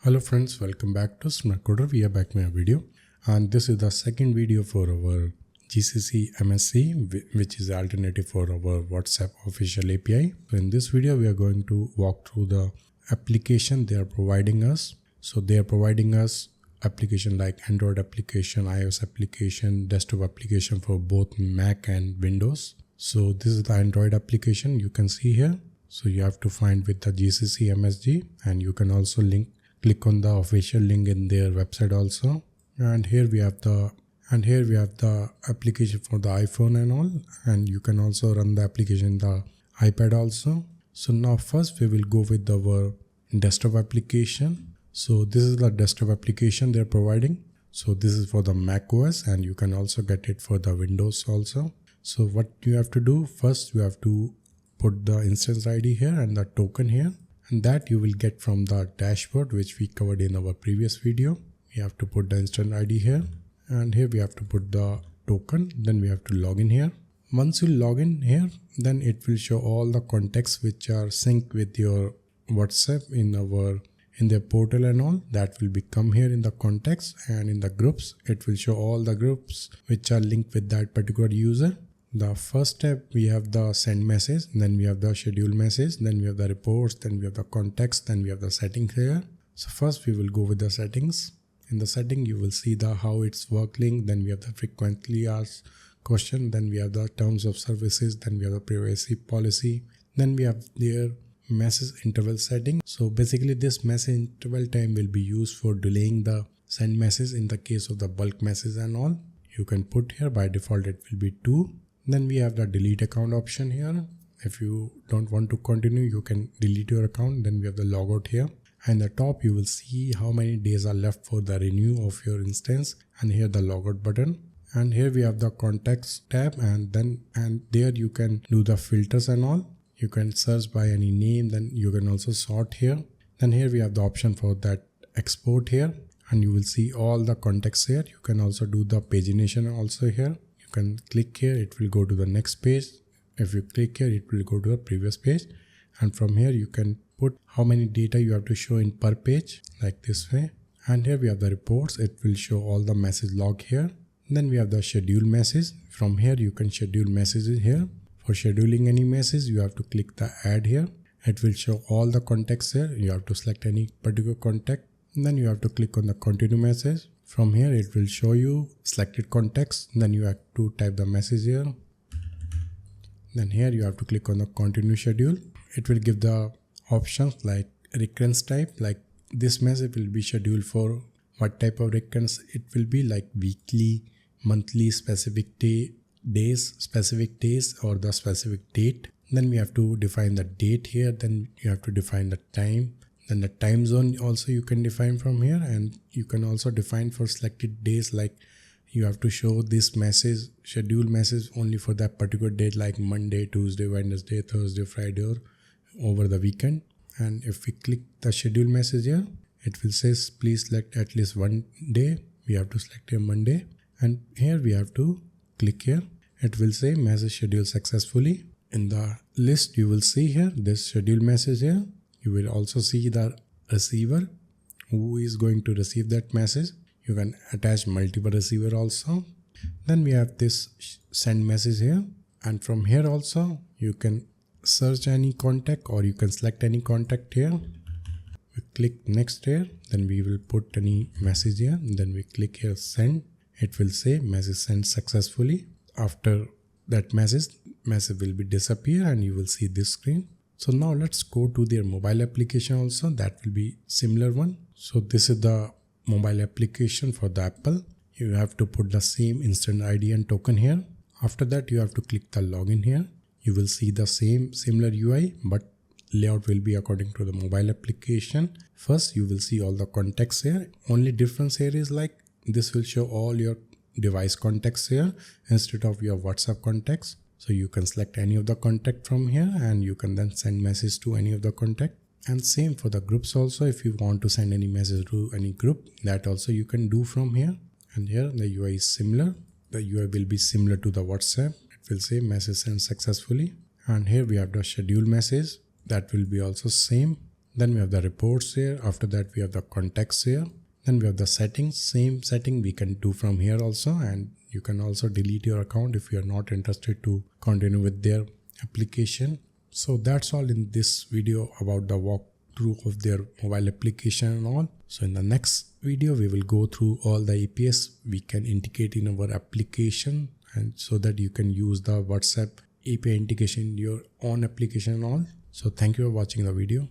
Hello friends, welcome back to Smart Coder. We are back with a video, and this is the second video for our GCCMSG, which is the alternative for our WhatsApp official API. So in this video, we are going to walk through the application they are providing us. So they are providing us application like Android application, iOS application, desktop application for both Mac and Windows. So this is the Android application you can see here. So you have to find with the GCCMSG, and you can also click on the official link in their website also. And here we have the application for the iPhone and all, and you can also run the application in the iPad also. So now first we will go with our desktop application. So this is the desktop application they're providing. So this is for the Mac OS, and you can also get it for the Windows also. So what you have to do, first you have to put the instance ID here and the token here, and that you will get from the dashboard which we covered in our previous video. We have to put the instance ID here, and here we have to put the token. Then we have to log in here. Once you log in here, then it will show all the contacts which are synced with your WhatsApp in their portal and all. That will become here in the contacts, and in the groups it will show all the groups which are linked with that particular user. The first step, we have the send message, then we have the schedule message, then we have the reports, then we have the context, then we have the settings here. So first we will go with the settings. In the setting you will see the how it's working, then we have the frequently asked question, then we have the terms of services, then we have the privacy policy, then we have their message interval setting. So basically this message interval time will be used for delaying the send message in the case of the bulk message and all. You can put here, by default it will be 2. Then we have the delete account option here. If you don't want to continue, you can delete your account. Then we have the logout here, and the top you will see how many days are left for the renew of your instance, and here the logout button. And here we have the contacts tab, and there you can do the filters and all. You can search by any name, then you can also sort here. Then here we have the option for that export here, and you will see all the contacts here. You can also do the pagination also here. You can click here, it will go to the next page. If you click here, it will go to the previous page, and from here you can put how many data you have to show in per page, like this way. And here we have the reports, it will show all the message log here. Then we have the schedule message. From here you can schedule messages here. For scheduling any message, you have to click the add here. It will show all the contacts here. You have to select any particular contact. Then you have to click on the continue message. From here it will show you selected contacts. Then you have to type the message here. Then here you have to click on the continue schedule. It will give the options like recurrence type, like this message will be scheduled for what type of recurrence. It will be like weekly, monthly, specific days, or the specific date. Then we have to define the date here. Then you have to define the time. Then the time zone also you can define from here, and you can also define for selected days, like you have to show this message, schedule message only for that particular date, like Monday, Tuesday, Wednesday, Thursday, Friday, or over the weekend. And if we click the schedule message here, it will say please select at least one day. We have to select here Monday, and here we have to click here. It will say message scheduled successfully. In the list you will see here this schedule message here. You will also see the receiver who is going to receive that message. You can attach multiple receiver also. Then we have this send message here, and from here also you can search any contact, or you can select any contact here. We click next here, then we will put any message here, and then we click here send. It will say message sent successfully. After that message will be disappear, and you will see this screen. So now let's go to their mobile application also. That will be similar one. So this is the mobile application for the Apple. You have to put the same instant ID and token here. After that you have to click the login here. You will see the similar UI, but layout will be according to the mobile application. First you will see all the contacts here. Only difference here is like this will show all your device contacts here instead of your WhatsApp contacts. So you can select any of the contact from here, and you can then send message to any of the contact. And same for the groups also. If you want to send any message to any group, that also you can do from here. And here the UI is similar. The UI will be similar to the WhatsApp. It will say message sent successfully. And here we have the schedule message. That will be also same. Then we have the reports here. After that, we have the contacts here. Then we have the settings. Same setting we can do from here also, and you can also delete your account if you are not interested to continue with their application. So that's all in this video about the walkthrough of their mobile application and all. So in the next video, we will go through all the APIs we can integrate in our application, and so that you can use the WhatsApp API integration in your own application and all. So thank you for watching the video.